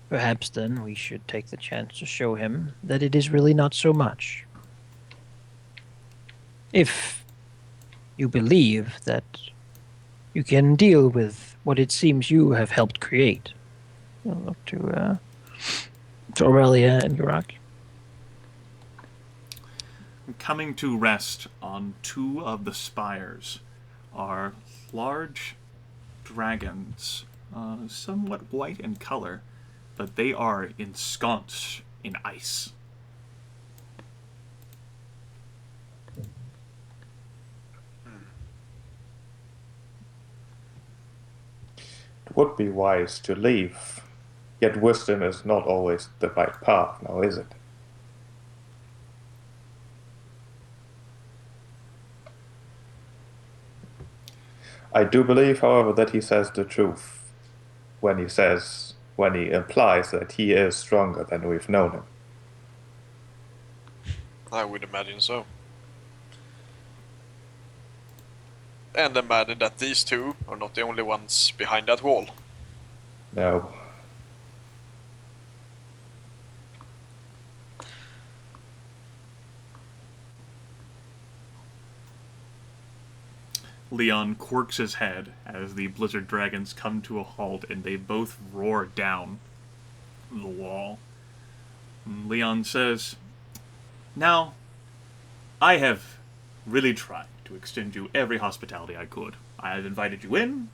Perhaps then we should take the chance to show him that it is really not so much. If you believe that you can deal with what it seems you have helped create. I'll look to Aurelia and Geráck. Coming to rest on two of the spires are large dragons, somewhat white in color, but they are ensconced in ice. It would be wise to leave, yet wisdom is not always the right path, now is it? I do believe, however, that he says the truth when he implies that he is stronger than we've known him. I would imagine so. And imagine that these two are not the only ones behind that wall. No. Leon quirks his head as the blizzard dragons come to a halt and they both roar down the wall. And Leon says, "Now, I have really tried to extend you every hospitality I could. I've invited you in.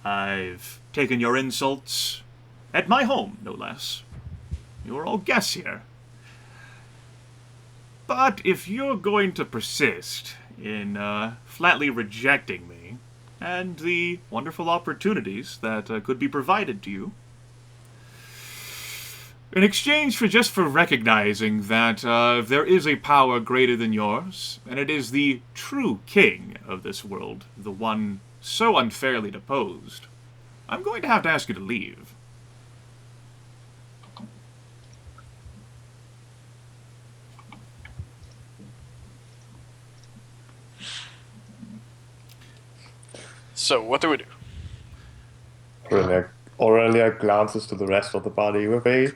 I've taken your insults at my home, no less. You're all guests here. But if you're going to persist in flatly rejecting me and the wonderful opportunities that could be provided to you, in exchange for recognizing that there is a power greater than yours, and it is the true king of this world, the one so unfairly deposed, I'm going to have to ask you to leave." So, what do we do? Aurelia glances to the rest of the body with a...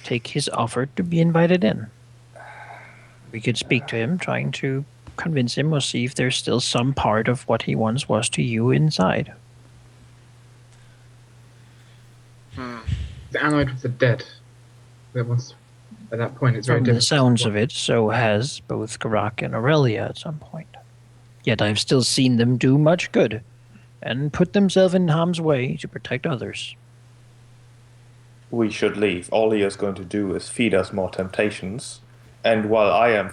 Take his offer to be invited in. We could speak to him, trying to convince him or see if there's still some part of what he once was to you inside. The allied with the dead. At that point, it's very From difficult. the sounds of it, so has both Geráck and Aurelia at some point. Yet I've still seen them do much good, and put themselves in harm's way to protect others. We should leave. All he is going to do is feed us more temptations. And while I am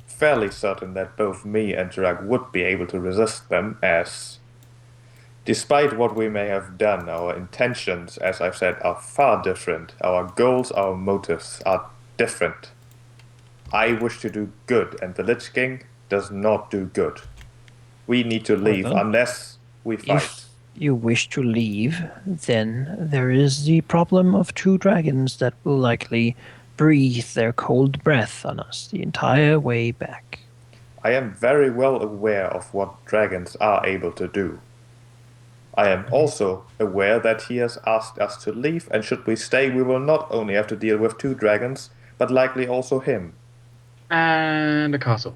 fairly certain that both me and Geráck would be able to resist them, as despite what we may have done, our intentions, as I've said, are far different. Our goals, our motives are different. I wish to do good, and the Lich King does not do good. We need to leave unless we fight. If you wish to leave, then there is the problem of two dragons that will likely breathe their cold breath on us the entire way back. I am very well aware of what dragons are able to do. I am also aware that he has asked us to leave, and should we stay, we will not only have to deal with two dragons, but likely also him. And a castle.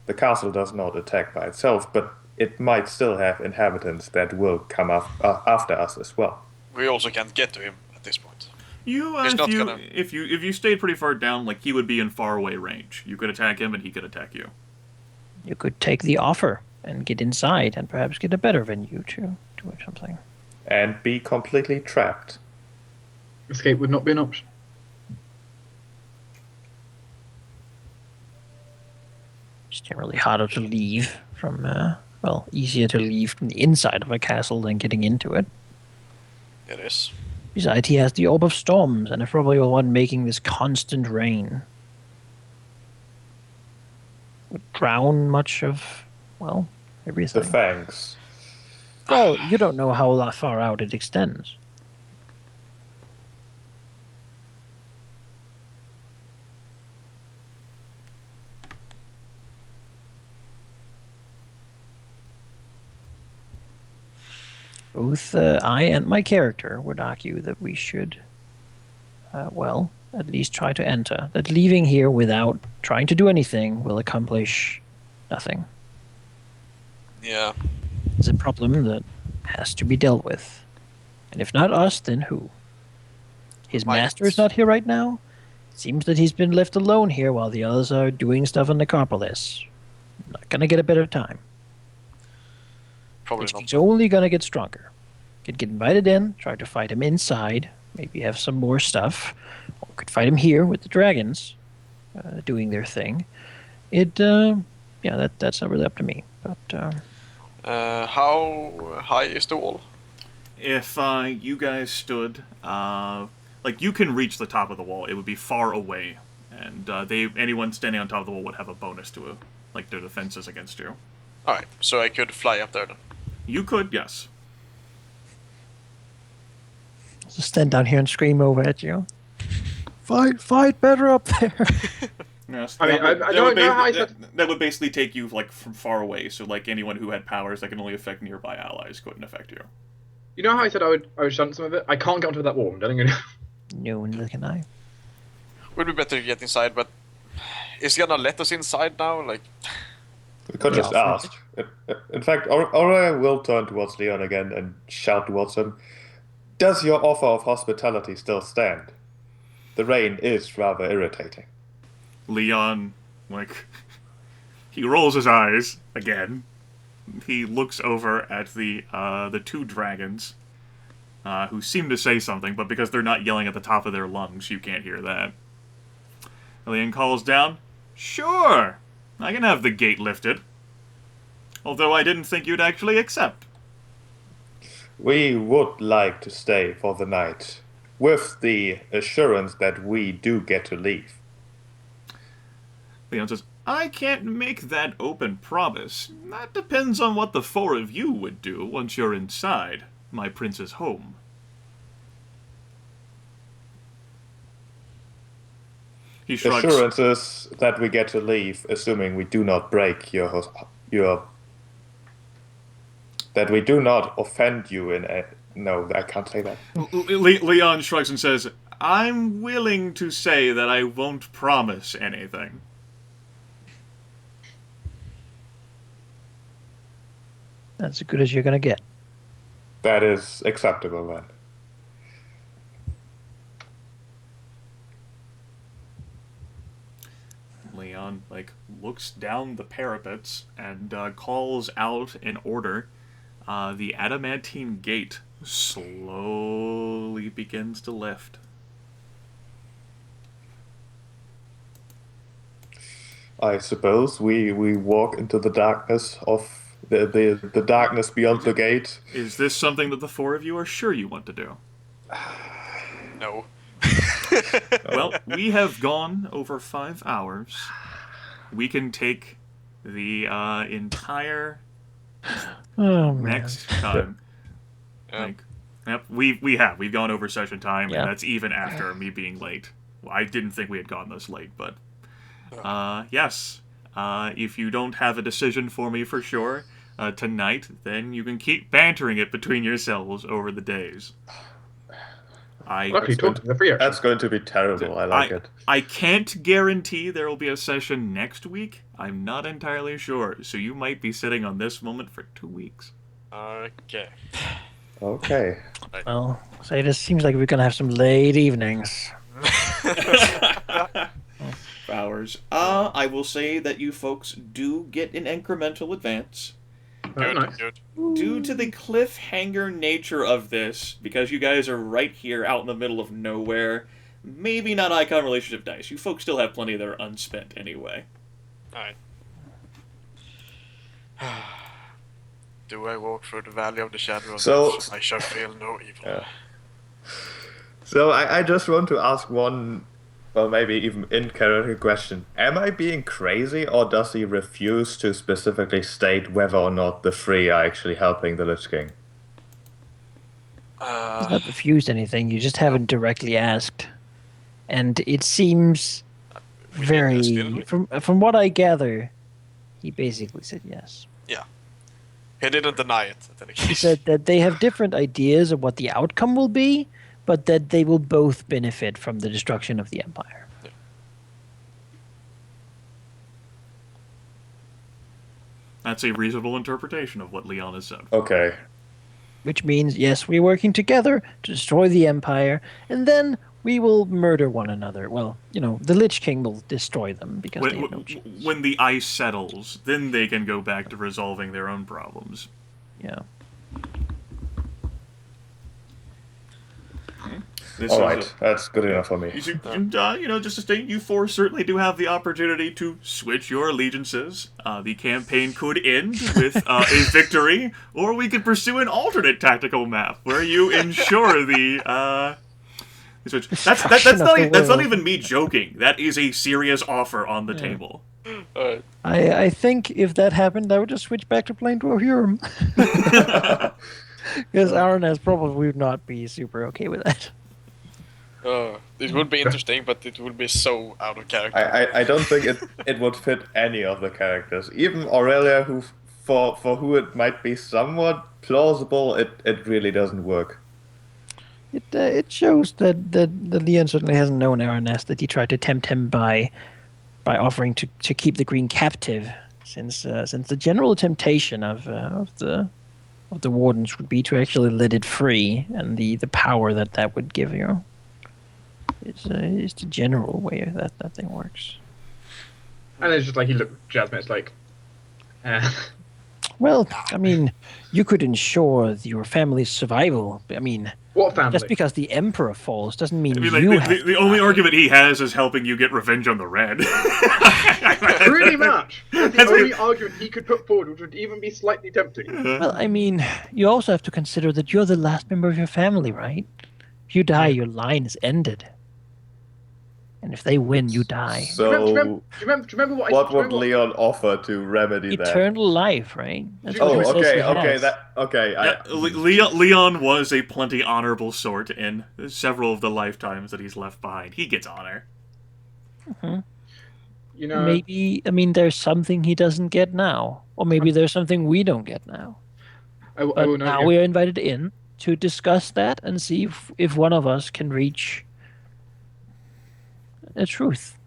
The castle does not attack by itself, but it might still have inhabitants that will come after us as well. We also can't get to him at this point. If you stayed pretty far down, like he would be in faraway range. You could attack him, and he could attack you. You could take the offer and get inside, and perhaps get a better venue to do something. And be completely trapped. Escape would not be an option. It's generally harder to leave from, easier to leave from the inside of a castle than getting into it. It is. Besides, he has the Orb of Storms, and is probably the one making this constant rain. Would drown much of, everything. The fangs. Well, you don't know how far out it extends. both I and my character would argue that we should, well, at least try to enter. That leaving here without trying to do anything will accomplish nothing. Yeah. It's a problem that has to be dealt with. And if not us, then who? His master is not here right now? It seems that he's been left alone here while the others are doing stuff on Necropolis. Not gonna get a better time. Probably not. He's only gonna get stronger. Could get invited in, try to fight him inside, maybe have some more stuff, or could fight him here with the dragons, doing their thing. That's not really up to me. But how high is the wall? If you guys stood, like you can reach the top of the wall, it would be far away, and anyone standing on top of the wall would have a bonus to it, like their defenses against you. Alright, so I could fly up there then. You could, yes. just stand down here and scream over at you. Fight better up there. Yes, I mean, I don't know how that would basically take you like from far away. So like anyone who had powers that can only affect nearby allies couldn't affect you. You know how I said I would shunt some of it? I can't get onto that wall. I'm telling you. No, neither can I. Would be better to get inside, but is he gonna let us inside now? Like, We could just ask. In fact, Aurelia will turn towards Leon again and shout towards him. Does your offer of hospitality still stand? The rain is rather irritating. Leon, like, he rolls his eyes again. He looks over at the two dragons, who seem to say something, but because they're not yelling at the top of their lungs, you can't hear that. Leon calls down, "Sure, I can have the gate lifted. Although I didn't think you'd actually accept." We would like to stay for the night, with the assurance that we do get to leave. Leon says, "I can't make that open promise. That depends on what the four of you would do once you're inside my prince's home." He shrugs. Assurances that we get to leave, assuming we do not break that we do not offend you in a... No, I can't say that. Leon shrugs and says, "I'm willing to say that I won't promise anything." That's as good as you're gonna get. That is acceptable then. Leon, looks down the parapets and calls out an order. The adamantine gate slowly begins to lift. I suppose we walk into the darkness of the darkness beyond the gate. Is this something that the four of you are sure you want to do? no. Well, we have gone over 5 hours. We can take the entire next time. We've gone over session time, and that's even after me being late. Well, I didn't think we had gone this late, but yes. If you don't have a decision for me for sure tonight, then you can keep bantering it between yourselves over the days. That's going to be terrible. I like it. I can't guarantee there will be a session next week. I'm not entirely sure, so you might be sitting on this moment for 2 weeks. Okay. Okay. Well, say this seems like we're gonna have some late evenings. Hours. I will say that you folks do get an incremental advance. Good. Due to the cliffhanger nature of this, because you guys are right here out in the middle of nowhere, maybe not icon relationship dice. You folks still have plenty that are unspent anyway. Alright. Do I walk through the valley of the shadow of death? I shall feel no evil. Yeah. So I just want to ask one, well, maybe even in-character question. Am I being crazy, or does he refuse to specifically state whether or not the three are actually helping the Lich King? He's not refused anything, you just haven't directly asked. And it seems very... From what I gather, he basically said yes. Yeah. He didn't deny it, in any He case. said that they have different ideas of what the outcome will be, but that they will both benefit from the destruction of the Empire. That's a reasonable interpretation of what Leon has said. Okay. Which means, yes, we're working together to destroy the Empire, and then we will murder one another. Well, the Lich King will destroy them because they have no choice. When the ice settles, then they can go back to resolving their own problems. Yeah. All right, that's good enough for me. And, just to state, you four certainly do have the opportunity to switch your allegiances. The campaign could end with a victory, or we could pursue an alternate tactical map where you ensure the switch. That's not even me joking. That is a serious offer on the table. I think if that happened, I would just switch back to playing Dwarf Urim. Because Aranas probably would not be super okay with that. It would be interesting, but it would be so out of character. I don't think it would fit any of the characters. Even Aurelia, who for who it might be somewhat plausible, it really doesn't work. It shows that Leon certainly hasn't known Aranas, that he tried to tempt him by offering to keep the Green captive, since the general temptation of the wardens would be to actually let it free, and the power that would give you. It's the general way that thing works. And it's just like he looked at Jasmine, it's like... Well, I mean, you could ensure your family's survival. I mean, what family? Just because the Emperor falls doesn't mean like, you have the only argument he has is helping you get revenge on the Red. Pretty much. That's the only argument he could put forward, which would even be slightly tempting. Well, I mean, you also have to consider that you're the last member of your family, right? If you die, your line is ended. And if they win, you die. So, do you remember what would Leon offer to remedy that? Eternal life, right? That's what Leon was a plenty honorable sort in several of the lifetimes that he's left behind. He gets honor. Mm-hmm. Maybe, I mean, there's something he doesn't get now. Or maybe there's something we don't get now. Now we are invited in to discuss that and see if one of us can reach the truth.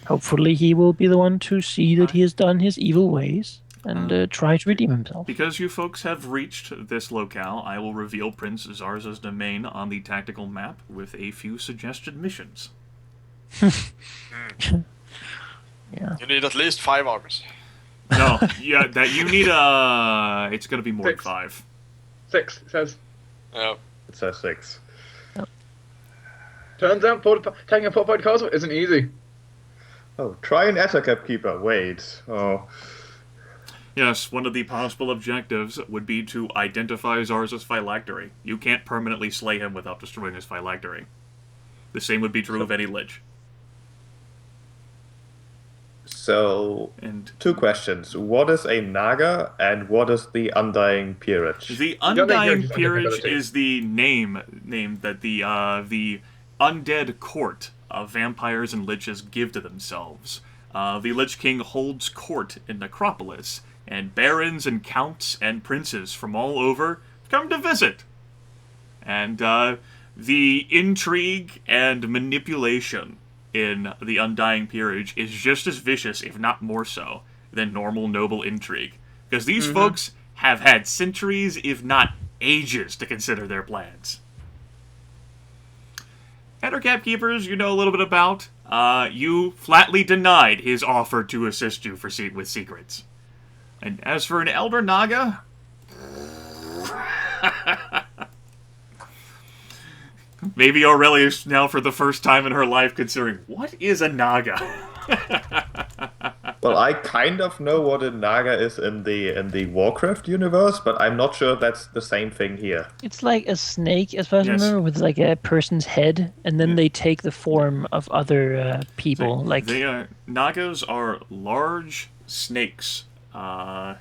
Hopefully he will be the one to see that he has done his evil ways and try to redeem himself. Because you folks have reached this locale, I will reveal Prince Zarza's domain on the tactical map with a few suggested missions. Yeah. You need at least 5 hours. No, yeah, that you need it's gonna be more than 5. 6, it says. Yeah. It says 6. Turns out taking a fortified castle isn't easy. Oh, try an Ettercap Keeper. Wait. Oh. Yes, one of the possible objectives would be to identify Zarza's phylactery. You can't permanently slay him without destroying his phylactery. The same would be true of any Lich. So, 2 questions. What is a Naga, and what is the Undying Peerage? The Undying Peerage is the name that the undead court of vampires and liches give to themselves. The Lich King holds court in Necropolis, and barons and counts and princes from all over come to visit. And the intrigue and manipulation in the Undying Peerage is just as vicious, if not more so, than normal noble intrigue. Because these folks have had centuries, if not ages, to consider their plans. Ettercap Keepers, you know a little bit about. You flatly denied his offer to assist you with secrets. And as for an Elder Naga... Maybe Aurelia is now for the first time in her life considering, what is a Naga? Well, I kind of know what a Naga is in the Warcraft universe, but I'm not sure that's the same thing here. It's like a snake, as far as I remember, with like a person's head, and then they take the form of other people. Nagas are large snakes,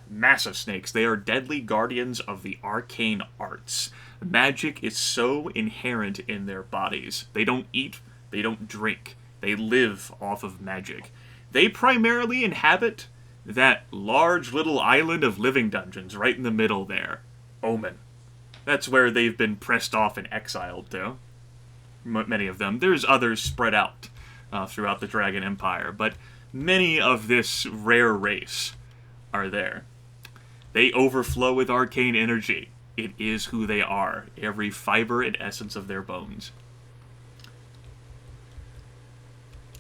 massive snakes. They are deadly guardians of the arcane arts. Magic is so inherent in their bodies. They don't eat, they don't drink. They live off of magic. They primarily inhabit that large little island of living dungeons right in the middle there, Omen. That's where they've been pressed off and exiled to. Many of them. There's others spread out throughout the Dragon Empire, but many of this rare race are there. They overflow with arcane energy. It is who they are, every fiber and essence of their bones.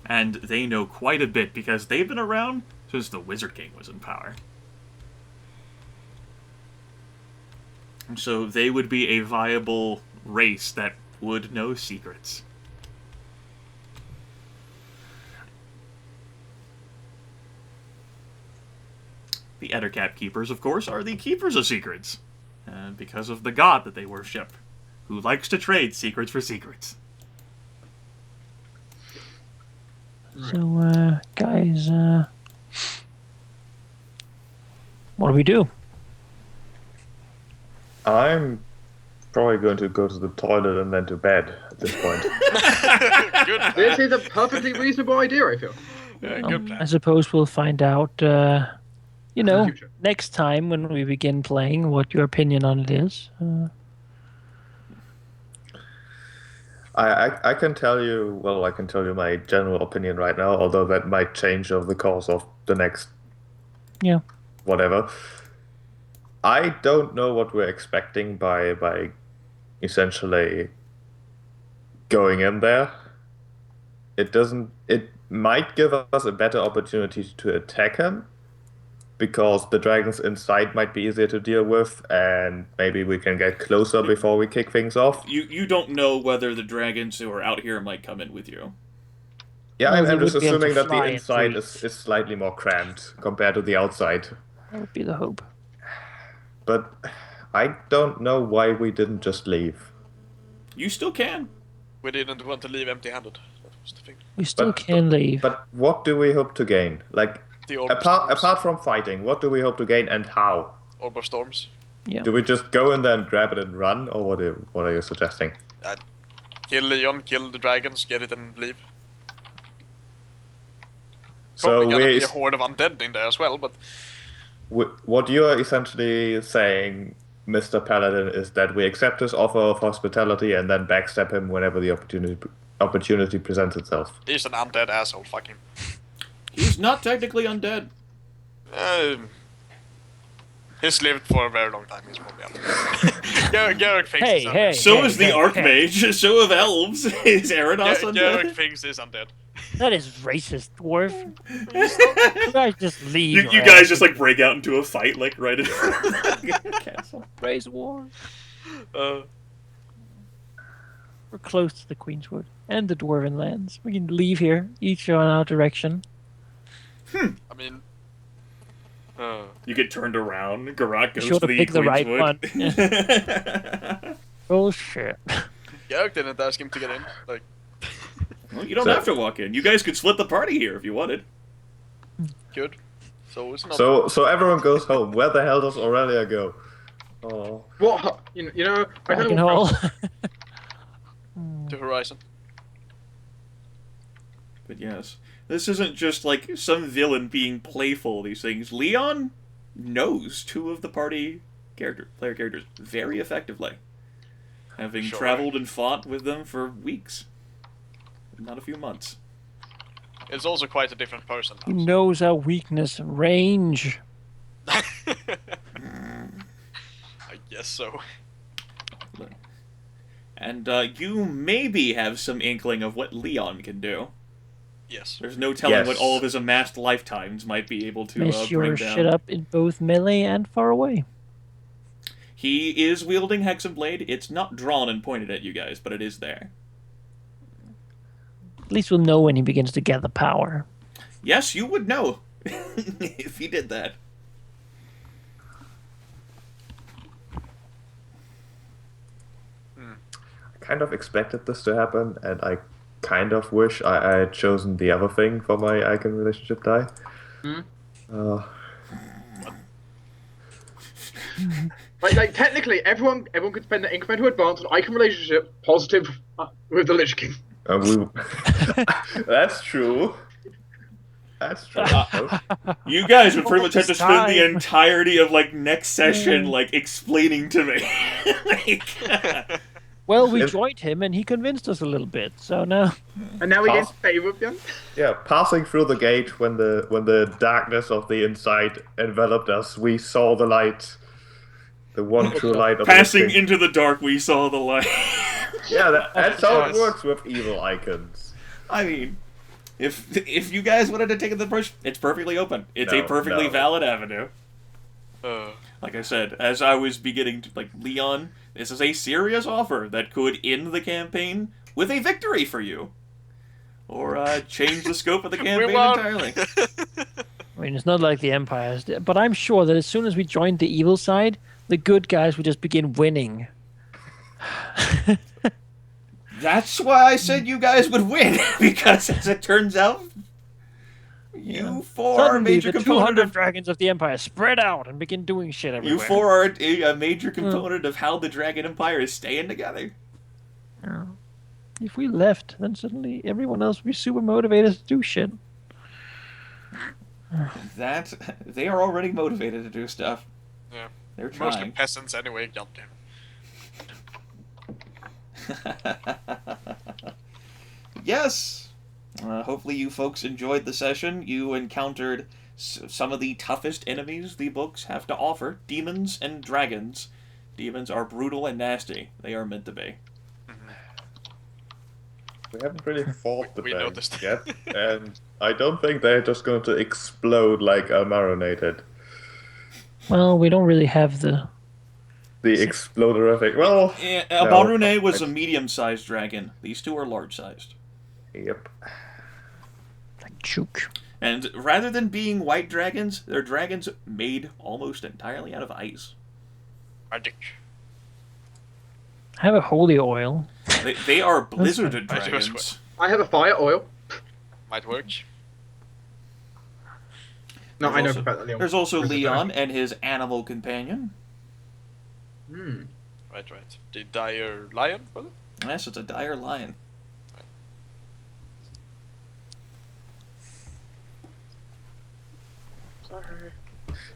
And they know quite a bit because they've been around since the Wizard King was in power. So they would be a viable race that would know secrets. The Ettercap Keepers, of course, are the keepers of secrets, because of the god that they worship, who likes to trade secrets for secrets. So, guys, what do we do? I'm probably going to go to the toilet and then to bed at this point. Good plan. This is a perfectly reasonable idea, I feel. Yeah, good plan. I suppose we'll find out, In the future. next time when we begin playing what your opinion on it is. I can tell you, well, I can tell you my general opinion right now, although that might change over the course of the next Yeah. whatever. I don't know what we're expecting by essentially going in there. It might give us a better opportunity to attack him, because the dragons inside might be easier to deal with, and maybe we can get closer before we kick things off. You don't know whether the dragons who are out here might come in with you. Yeah, Well, they I'm just would be able assuming to that the fly in inside fleets. is slightly more cramped compared to the outside. That would be the hope. But I don't know why we didn't just leave. You still can. We didn't want to leave empty-handed. That was the thing. We still But- can leave. But what do we hope to gain? Like, The orb of apart storms. from fighting, what do we hope to gain and how? Orb of storms. Yeah. Do we just go in there and grab it and run, or what are you suggesting? Kill Leon, kill the dragons, get it and leave. So Probably gonna we, be a horde of undead in there as well, but what you are essentially saying, Mr. Paladin, is that we accept his offer of hospitality and then backstab him whenever the opportunity presents itself. he's an undead asshole, fuck him. He's not technically undead. He's lived for a very long time, he's probably undead. Geráck thinks Hey, he's undead. hey. So is the Archmage. So have elves. Is Aranas Geráck undead? thinks he's undead. That is racist, dwarf. You guys just leave. You guys just like break out into a fight like right in front of the castle. raise war. Uh, We're close to the Queenswood and the Dwarven lands. We can leave here, each on our direction. I mean... You get turned around. Geráck goes Sure for to the pick the right Queenswood. Oh shit. Geráck didn't ask him to get in. Like, Well, you don't have to walk in. You guys could split the party here if you wanted. good. So it's not... So everyone goes home. Where the hell does Aurelia go? Oh. What? You know, I don't Dragon know what Hall. to Horizon. But yes, this isn't just like some villain being playful. These things. Leon knows two of the party player characters very effectively, having Sure. traveled and fought with them for weeks, not a few months. It's also quite a different person He now. knows our weakness, range. I guess so. And you maybe have some inkling of what Leon can do. Yes. There's no telling Yes. what all of his amassed lifetimes might be able to Mess bring your down. shit up in both melee and far away. He is wielding Hexenblade. It's not drawn and pointed at you guys, but it is there. At least we'll know when he begins to gather power. Yes, you would know if he did that. I kind of expected this to happen, and I kind of wish I had chosen the other thing for my icon relationship die. Like technically, everyone could spend the incremental advance on icon relationship positive with the Lich King. That's true. That's true. You guys would pretty much have to spend the Time. entirety of like next session like explaining to me. Like, Well, we joined him, and he convinced us a little bit. So now, And now we're getting favor again. Yeah, passing through the gate when the darkness of the inside enveloped us, we saw the light, the one true light of passing the king. into the dark, we saw the light. Yeah, that's how it works with evil icons. I mean, if you guys wanted to take the approach, it's perfectly open. It's a perfectly valid avenue. Like I said, as I was beginning to, like, Leon, this is a serious offer that could end the campaign with a victory for you. Or change the scope of the campaign entirely. I mean, it's not like the Empire, but I'm sure that as soon as we joined the evil side, the good guys would just begin winning. That's why I said you guys would win, because as it turns out, you four are a major the component 200 of dragons of the Empire spread out and begin doing shit everywhere. You four are a major component of how the Dragon Empire is staying together. Yeah. If we left, then suddenly everyone else would be super motivated to do shit. They are already motivated to do stuff. Yeah. They're trying. Mostly peasants anyway, goddamn. Yes! Hopefully you folks enjoyed the session. You encountered some of the toughest enemies the books have to offer. Demons and dragons. Demons are brutal and nasty. They are meant to be. We haven't really fought the we thing noticed. yet, and I don't think they're just going to explode like a marinated. Well, we don't really have the exploderific. Well, Yeah, no, Balrune was a medium-sized dragon. These two are large-sized. Yep. like chook. And rather than being white dragons, they're dragons made almost entirely out of ice. Magic. I have a holy oil. They are blizzarded dragons. I have a fire oil. Might work. No, I know Also, about that. Leon. there's also Where's the Leon dragon? and his animal companion. Hmm. Right. The dire lion, was it? Yes, it's a dire lion. Sorry.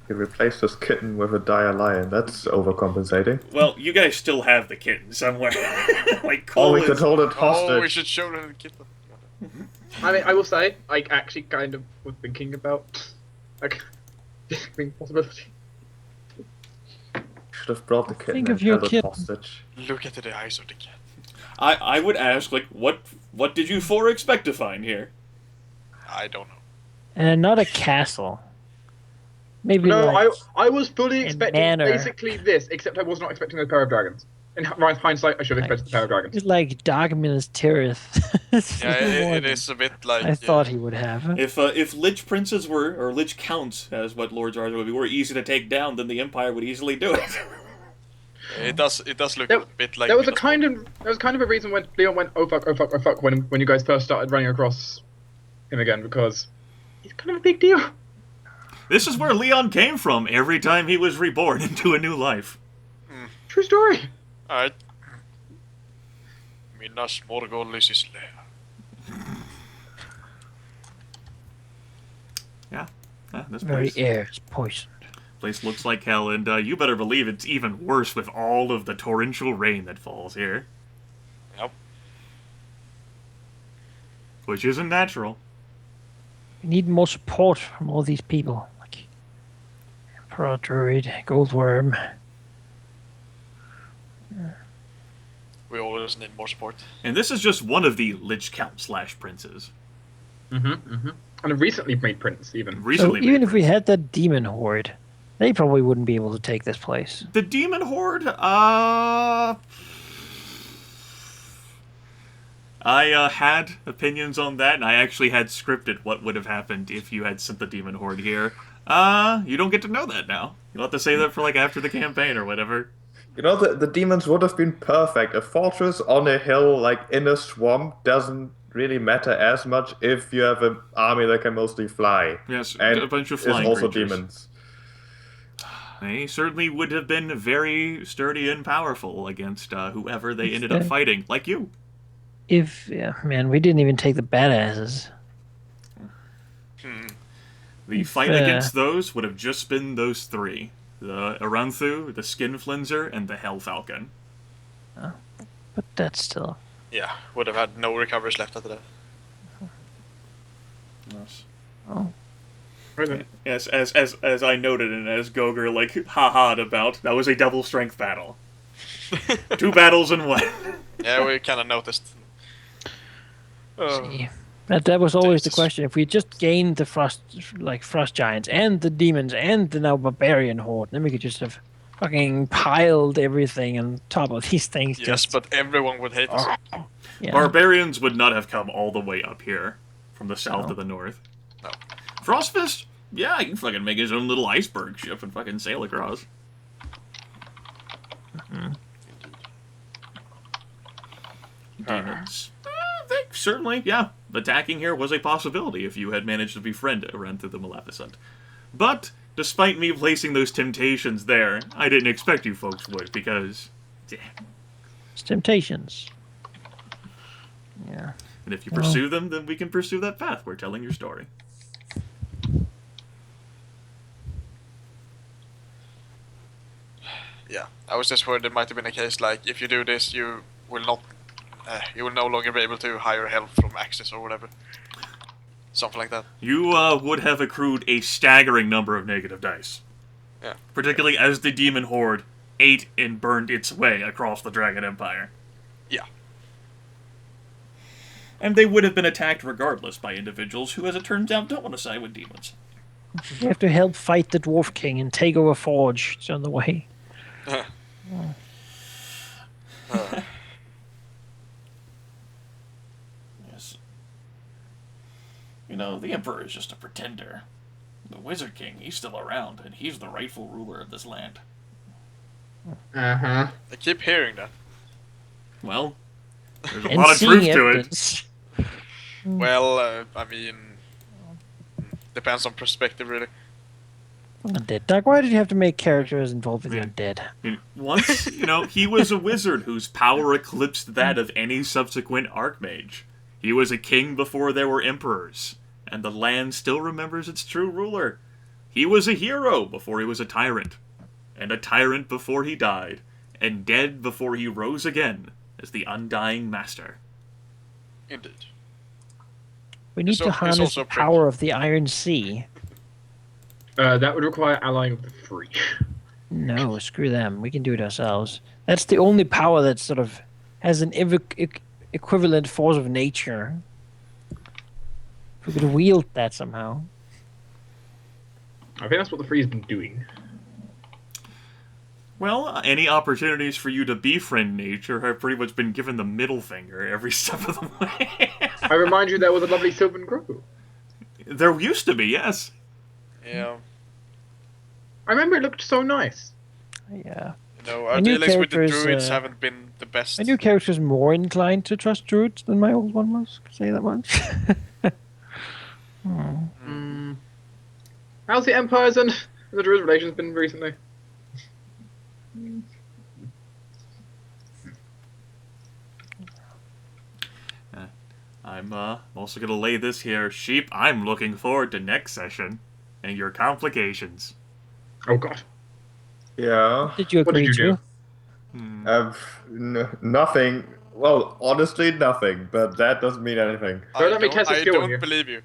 You replaced this kitten with a dire lion. That's overcompensating. Well, you guys still have the kitten somewhere. Like Oh, Cole we could is... hold it Oh, we hostage. should show them the kitten. I mean, I will say, I actually kind of was thinking about like being possibility. Should have brought the kitten Think and of your held it kitten. hostage. Look into the eyes of the cat. I would ask, like, what did you four expect to find here? I don't know. And not a castle. Maybe No, like I was fully a expecting manor. basically this, except I was not expecting the pair of dragons. In hindsight, I should have expected the pair of dragons. it's like Dogman's Tirith. It's Yeah, no more it than is a bit like. I thought he would have. If Lich Princes were, or Lich Counts, as what Lord Jar would be, were easy to take down, then the Empire would easily do it. It does look There- a bit like. There was a Middlesbrough. kind of a reason when Leon went, oh fuck, when you guys first started running across him again, because he's kind of a big deal. This is where Leon came from every time he was reborn into a new life. True story. Alright. Minas Morgullis is there. Yeah, this Very place, air is poisoned. place looks like hell, and you better believe it's even worse with all of the torrential rain that falls here. Yep. Which isn't natural. We need more support from all these people. Like Emperor Druid, Goldworm. We always need more support. And this is just one of the Lich Count / Princes. And a recently made prince, even. So Recently even made if we prince. had that demon horde, they probably wouldn't be able to take this place. The Demon Horde, I had opinions on that, and I actually had scripted what would have happened if you had sent the Demon Horde here. You don't get to know that now. You'll have to say that for, like, after the campaign or whatever. You know, the demons would have been perfect. A fortress on a hill, like in a swamp, doesn't really matter as much if you have an army that can mostly fly. Yes, And a bunch of it's flying also creatures. demons. They certainly would have been very sturdy and powerful against whoever they ended up Instead- fighting, like you. If, yeah, man, we didn't even take the badasses. The fight against those would have just been those three. The Aranthu, the Skin Flenser, and the Hell Falcon. But that's still... Yeah, would have had no recoveries left after that. Yes. Oh. Yes, as I noted and as Goger like ha-ha'd about, that was a double strength battle. 2 battles in 1. Yeah, we kind of noticed. See. That was always the question. If we just gained the frost giants and the demons and the now barbarian horde, then we could just have fucking piled everything on top of these things. Yes, but everyone would hate us. Yeah. Barbarians would not have come all the way up here from the south to the north. No. Frostfist? Yeah, he can fucking make his own little iceberg ship and fucking sail across. Demons. They certainly, yeah. Attacking here was a possibility if you had managed to befriend Aranthu the Maleficent. But, despite me placing those temptations there, I didn't expect you folks would, because... It's temptations. Yeah. And if you pursue them, then we can pursue that path. We're telling your story. Yeah, I was just worried it might have been a case like, if you do this, you will not... you will no longer be able to hire help from Axis or whatever. Something like that. You would have accrued a staggering number of negative dice. Yeah. Particularly as the demon horde ate and burned its way across the Dragon Empire. Yeah. And they would have been attacked regardless by individuals who, as it turns out, don't want to side with demons. You have to help fight the Dwarf King and take over Forge. It's on the way. Yes. You know, the Emperor is just a pretender. The Wizard King, he's still around, and he's the rightful ruler of this land. Uh-huh. I keep hearing that. Well, there's a lot of truth to it. Well, I mean... Depends on perspective, really. Undead. Doc, why did you have to make characters involved with the undead? Once, he was a wizard whose power eclipsed that of any subsequent archmage. He was a king before there were emperors, and the land still remembers its true ruler. He was a hero before he was a tyrant, and a tyrant before he died, and dead before he rose again as the undying master. Indeed. We need to harness the power of the Iron Sea. That would require allying with the Free. No, screw them. We can do it ourselves. That's the only power that sort of has an equivalent force of nature. If we could wield that somehow. I think that's what the Free's been doing. Well, any opportunities for you to befriend nature have pretty much been given the middle finger every step of the way. I remind you there was a lovely Sylvan Grove. There used to be, yes. Yeah. I remember it looked so nice. Yeah. Our dealings with the druids haven't been the best. My new character is more inclined to trust druids than my old one was. Say that much. How's the Empires and the druids relations been recently? I'm also going to lay this here. Sheep, I'm looking forward to next session and your complications. Oh, God. Yeah. Did you agree to? Nothing. Well, honestly, nothing. But that doesn't mean anything. Don't let me test a skill on don't you. believe you.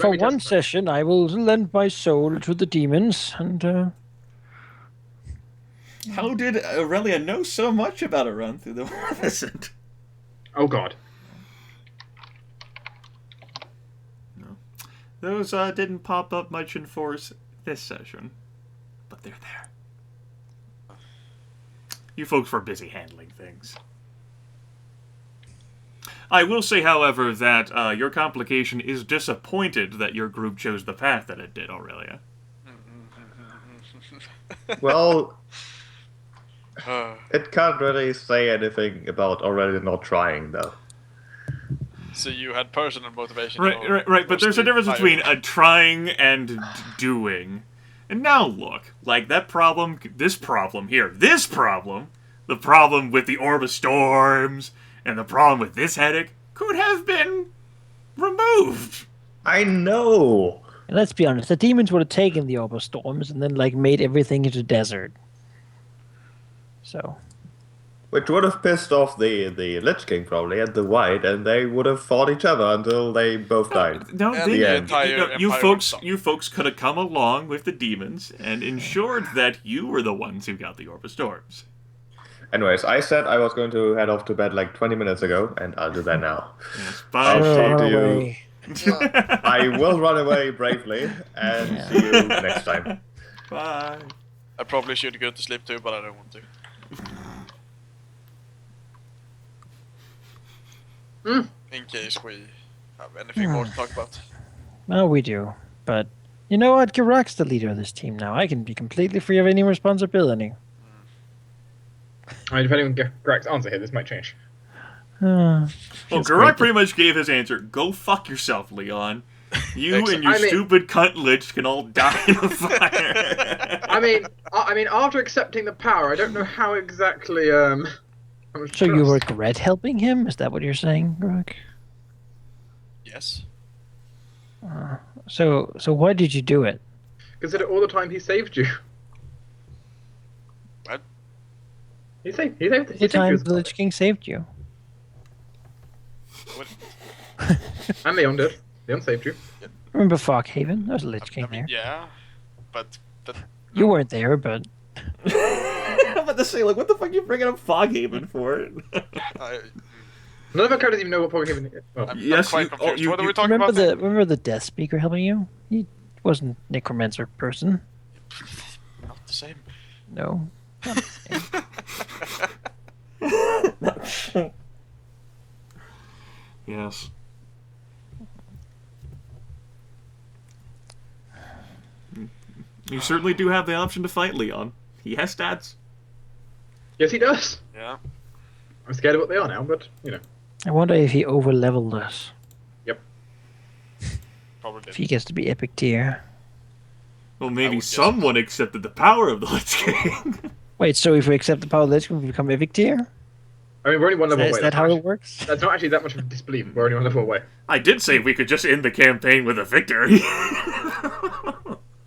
For one session, I will lend my soul to the demons, and How did Aurelia know so much about Aranthu the Maleficent? Oh, God. No. Those didn't pop up much in force this session. But they're there. You folks were busy handling things. I will say, however, that your complication is disappointed that your group chose the path that it did, Aurelia. Well, it can't really say anything about Aurelia not trying, though. So you had personal motivation. Right, but there's a difference between trying and doing. And now look, like that problem, the problem with the Orb of Storms, and the problem with this headache could have been removed. I know, And let's be honest, the demons would have taken the Orb of Storms and then like made everything into desert. So Which would have pissed off the Lich King probably and the White, and they would have fought each other until they both died. No, And they, the entire you empire folks, would stop. you folks could have come along with the demons and ensured that you were the ones who got the Orb of Storms. Anyways, I said I was going to head off to bed like 20 minutes ago, and I'll do that now. Yes, I'll bye. talk run to you. away. I will run away bravely, and see you next time. Bye. I probably should go to sleep too, but I don't want to. In case we have anything more to talk about. Well, we do. But you know what? Geráck's the leader of this team now. I can be completely free of any responsibility. I mean, depending on Geráck's answer here, this might change. Well, feels Geráck great. pretty much gave his answer. Go fuck yourself, Leon. You and your I mean- stupid cunt lich can all die in a fire. I mean, after accepting the power, I don't know how exactly. How much So you trust. regret helping him? Is that what you're saying, Geráck? Yes. So why did you do it? Consider all the time he saved you. What? He saved The you. time as the well. Lich King saved you. What? And Leon did. Leon saved you. Remember Foghaven? There was a Lich King I mean, there. yeah, but that You weren't there, but I'm about to say, like, what the fuck are you bringing up Foghaven for? I, None of our characters even know what Pokemon is. Well, I'm Yes, quite you- confused. oh, you- What are you- we talking remember about? remember the Death Speaker helping you? He wasn't Necromancer person. Not the same. No. Not the same. Yes. You certainly do have the option to fight Leon. He has stats. yes, he does. Yeah. I'm scared of what they are now, but you know. I wonder if he over leveled us. Probably If did. he gets to be epic tier. Well, I maybe would guess someone accepted the power of the Lich King. Wait, so if we accept the power of the Lich King, we become epic tier? I mean, we're only one level Is away. that how that's it works? That's not actually that much of a disbelief. We're only one level away. I did say we could just end the campaign with a victory.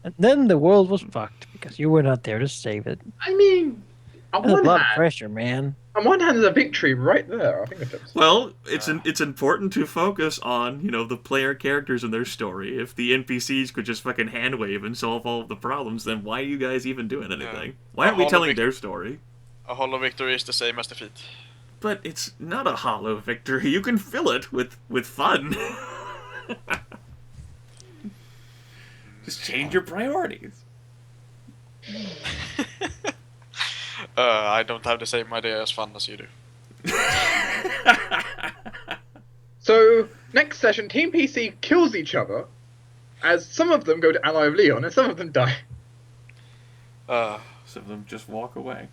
And then the world was fucked because you were not there to save it. I mean, on That's a one lot of hand, pressure, man. there's a victory right there at our fingertips. Well, it's important to focus on, the player characters and their story. If the NPCs could just fucking handwave and solve all of the problems, then why are you guys even doing anything? Why aren't we Hollow telling Vic- their story? A hollow victory is the same as defeat. But it's not a hollow victory. You can fill it with fun. Just change your priorities. I don't have the same idea as fun as you do. So, next session, Team PC kills each other, as some of them go to Ally of Leon, and some of them die. Uh, Some of them just walk away.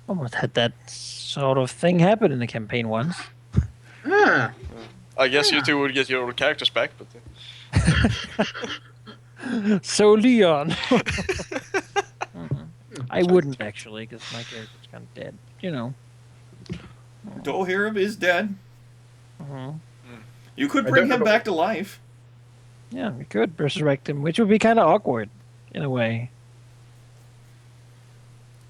Almost had that sort of thing happen in the campaign once. Ah, I guess you two would get your old characters back, but So Leon. I wouldn't actually, because my character's kind of dead. Dolhiram is dead. Mhm. You could I bring don't him know- back to life. Yeah, we could resurrect him, which would be kind of awkward, in a way.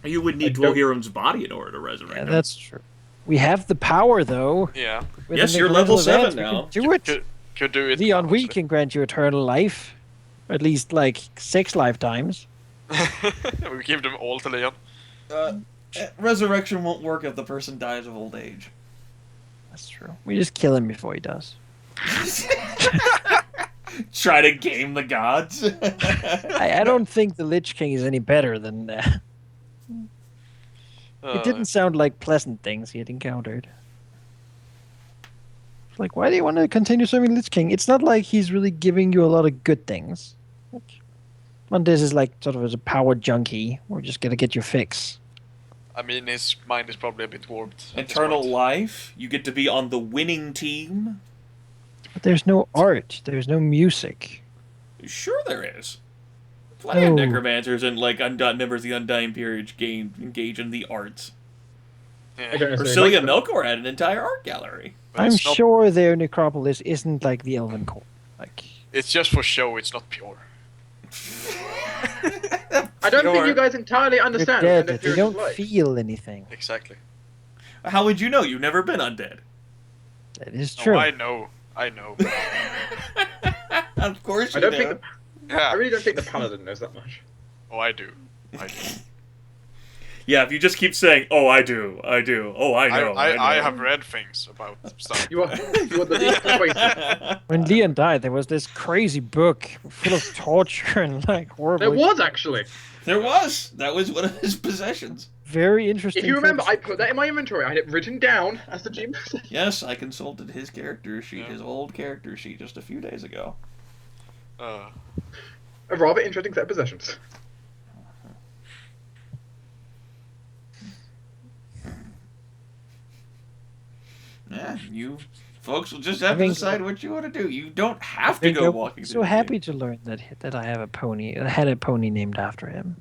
You would need I don't- Dolhiram's body in order to resurrect Yeah, him. that's true. We have the power, though. yeah, With Yes, the you're level Necromancer 7 Advance, now. We can do it. could do it. Leon, we honestly. can grant you eternal life. At least, 6 lifetimes. We give them all to Leon. Resurrection won't work if the person dies of old age. That's true. We just kill him before he does. Try to game the gods. I don't think the Lich King is any better than that. It didn't sound like pleasant things he had encountered. Like, why do you want to continue serving Lich King? It's not like he's really giving you a lot of good things. Mondes is like sort of as a power junkie. We're just gonna get your fix. I mean, his mind is probably a bit warped. at this Eternal point. life. You get to be on the winning team. But there's no art. There's no music. Sure there is. Plenty of Oh. necromancers and members of the Undying Peerage engage in the arts. I Yeah. don't necessarily Ursilia like them. Melkor had an entire art gallery. But I'm it's not- sure their necropolis isn't like the Elven Court. It's just for show. It's not pure. I don't think you guys entirely They're understand dead. what They NFPR don't is like. feel anything. Exactly. How would you know? You've never been undead. That is Oh, true. I know. Of course you I don't do. think. I Yeah. really don't think the Paladin knows that much. Oh, I do. Yeah, if you just keep saying, "Oh, I do," "Oh, I know," I have read things about stuff. You are the least persuasive. When Leon died, there was this crazy book full of torture and like horrible. There was actually. There was. That was one of his possessions. Very interesting. If you remember, I books. put that in my inventory. I had it written down as the GM. Yes, I consulted his character sheet, Yeah. his old character sheet, just a few days ago. A rather interesting set of possessions. Yeah, you folks will just have to think- decide what you want to do. You don't have to think go I'm walking. so through the happy game. to learn that I have a pony. I had a pony named after him.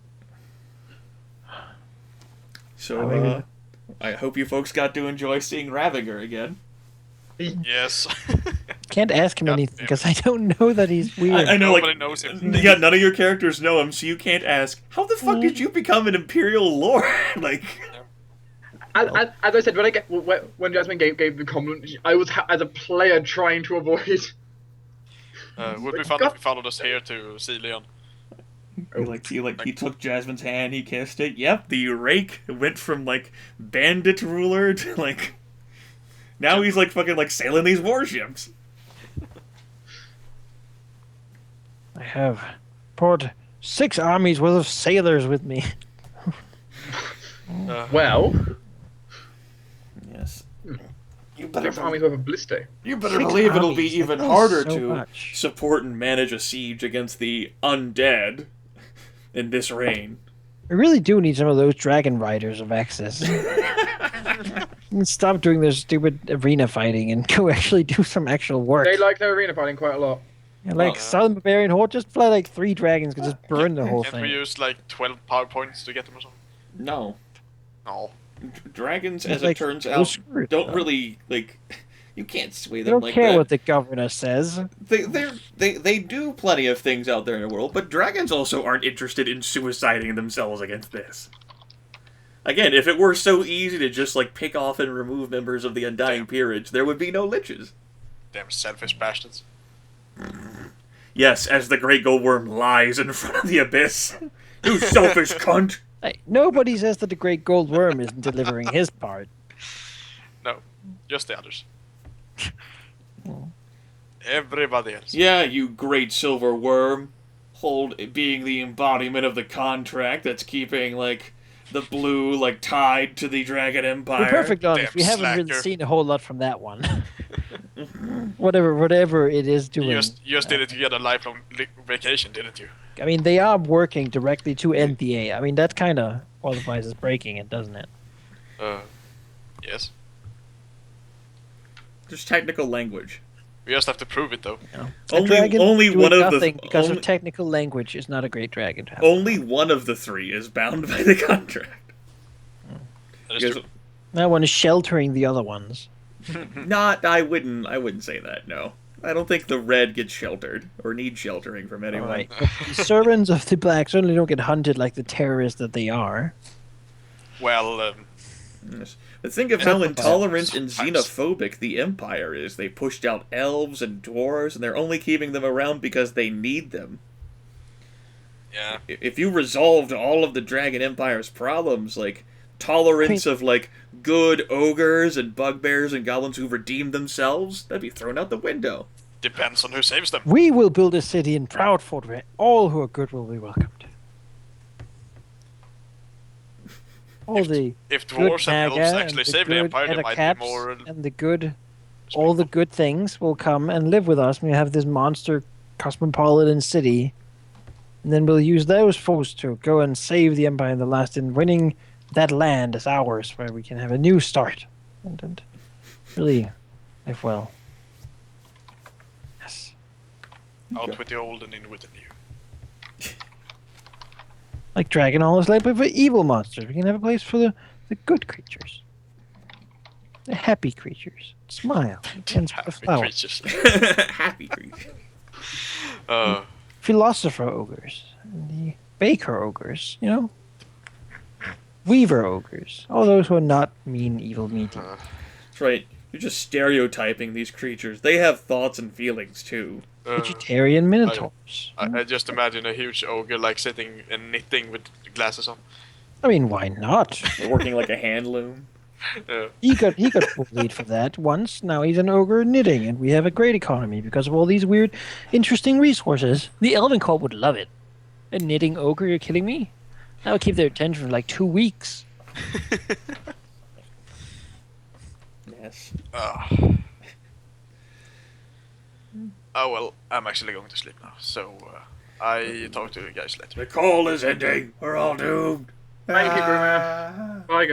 So, I hope you folks got to enjoy seeing Ravager again. Yes. Can't ask him God anything damn. because I don't know that he's weird. I know, Nobody like, knows him. yeah, none of your characters know him, so you can't ask, how the fuck did you become an Imperial Lord? Like, As I said, when Jasmine gave the compliment, I was as a player trying to avoid. Would be fun if you followed us here to see Leon. he took Jasmine's hand, he kissed it. Yep, the rake went from, like, bandit ruler to, like, now he's, like, fucking, like, sailing these warships. I have brought 6 armies worth of sailors with me. Well, Yes. You better, 6 armies worth of blister. you better 6 believe it'll armies, be that even is harder so to much. support and manage a siege against the undead in this reign. We really do need some of those dragon riders of access. Stop doing this stupid arena fighting and go actually do some actual work. They like their arena fighting quite a lot. Yeah, like Well, Southern Barbarian Horde, just fly like 3 dragons, can just burn the whole Can't thing. we use like 12 power points to get them or something? No. No. Dragons, It's as like, it turns we're out, screwed, don't though. really, like, you can't sway They them don't like care that. what the governor says. They do plenty of things out there in the world, but dragons also aren't interested in suiciding themselves against this. Again, if it were so easy to just, like, pick off and remove members of the Undying Peerage, there would be no liches. Damn selfish bastards. Yes, as the Great Goldworm lies in front of the abyss. You selfish cunt! Hey, nobody says that the Great Gold Worm isn't delivering his part. No. Just the others. Everybody else. Yeah, you great silver worm. Hold being the embodiment of the contract that's keeping, like, the blue, like, tied to the Dragon To Empire. be perfectly honest, Damn we haven't really slacker. seen a whole lot from that one. whatever it is doing. You just did it to get a lifelong vacation, didn't you? I mean, they are working directly to NDA. I mean, that kind of qualifies as breaking it, doesn't it? Yes. Just technical language. We just have to prove it, though. A Only- dragon only doing one of the- nothing because only- of technical language is not a great dragon to have. Only one of the 3 is bound by the contract. That is Yes, true. That one is sheltering the other ones. I wouldn't say that, no. I don't think the red gets sheltered, or needs sheltering from anyone. Alright. The servants of the black certainly don't get hunted like the terrorists that they are. Well, Yes. But think of how Yeah. intolerant and Sometimes. xenophobic the Empire is. They pushed out elves and dwarves, and they're only keeping them around because they need them. yeah. If you resolved all of the Dragon Empire's problems, like tolerance of, like, good ogres and bugbears and goblins who redeemed themselves, that'd be thrown out the window. Depends on who saves them. We will build a city in Proudford where all who are good will be welcomed. All the If good dwarves and Naga elves and actually the save the good Empire, they might be Eddacaps more... and the good, all the good things will come and live with us. We have this monster cosmopolitan city, and then we'll use those foes to go and save the Empire in the last, and winning that land is ours, where we can have a new start and really live well. Yes. Out with the old and in with the new. Like Dragon Hall is like for evil monsters. We can have a place for the good creatures. The happy creatures. Smile. And the Happy flowers. creatures. Happy creature. philosopher ogres, and the baker ogres, you know? Weaver ogres. All those who are not mean, evil, meaty. That's right. You're just stereotyping these creatures. They have thoughts and feelings too. Vegetarian minotaurs. I just imagine a huge ogre like sitting and knitting with glasses on. I mean, why not? They're working like a hand loom. He got bullied for that once. Now he's an ogre knitting, and we have a great economy because of all these weird, interesting resources. The Elven Corps would love it. A knitting ogre? You're kidding me? That would keep their attention for like 2 weeks. Yes. Oh well, I'm actually going to sleep now. So I talk to you guys later. The call is ending. We're all doomed. Thank you, Grimith. Bye, guys.